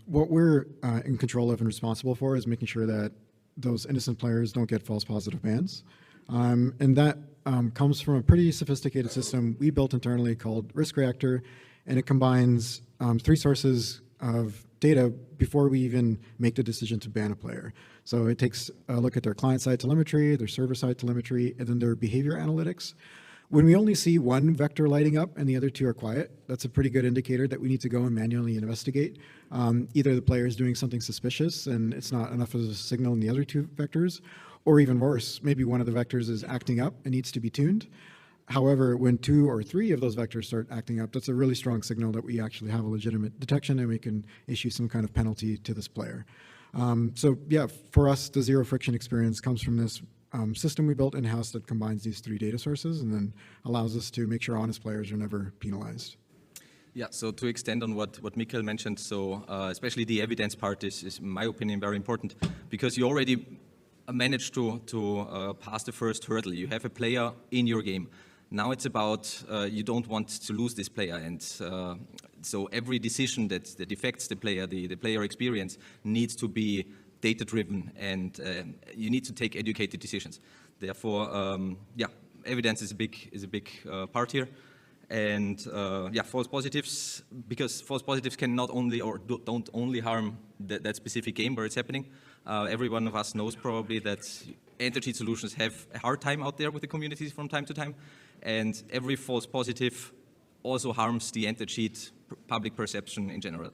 What we're in control of and responsible for is making sure that those innocent players don't get false positive bans. And that comes from a pretty sophisticated system we built internally called Risk Reactor, and it combines 3 sources of data before we even make the decision to ban a player. So it takes a look at their client-side telemetry, their server-side telemetry, and then their behavior analytics. When we only see one vector lighting up and the other 2 are quiet, that's a pretty good indicator that we need to go and manually investigate. Either the player is doing something suspicious and it's not enough of a signal in the other 2 vectors, or even worse, maybe one of the vectors is acting up and needs to be tuned. However, when 2 or 3 of those vectors start acting up, that's a really strong signal that we actually have a legitimate detection and we can issue some kind of penalty to this player. So yeah, for us, the zero friction experience comes from this system we built in-house that combines these 3 data sources and then allows us to make sure honest players are never penalized. Yeah, so to extend on what Mikhail mentioned, so especially the evidence part is, in my opinion, very important because you already managed to pass the first hurdle. You have a player in your game. Now it's about you don't want to lose this player, and so every decision that affects the player experience needs to be data-driven, and you need to take educated decisions. Therefore, yeah, evidence is a big part here. And yeah, false positives, because false positives can not only or don't only harm that specific game where it's happening. Every one of us knows probably that anti-cheat solutions have a hard time out there with the communities from time to time, and every false positive also harms the anti-cheat public perception in general.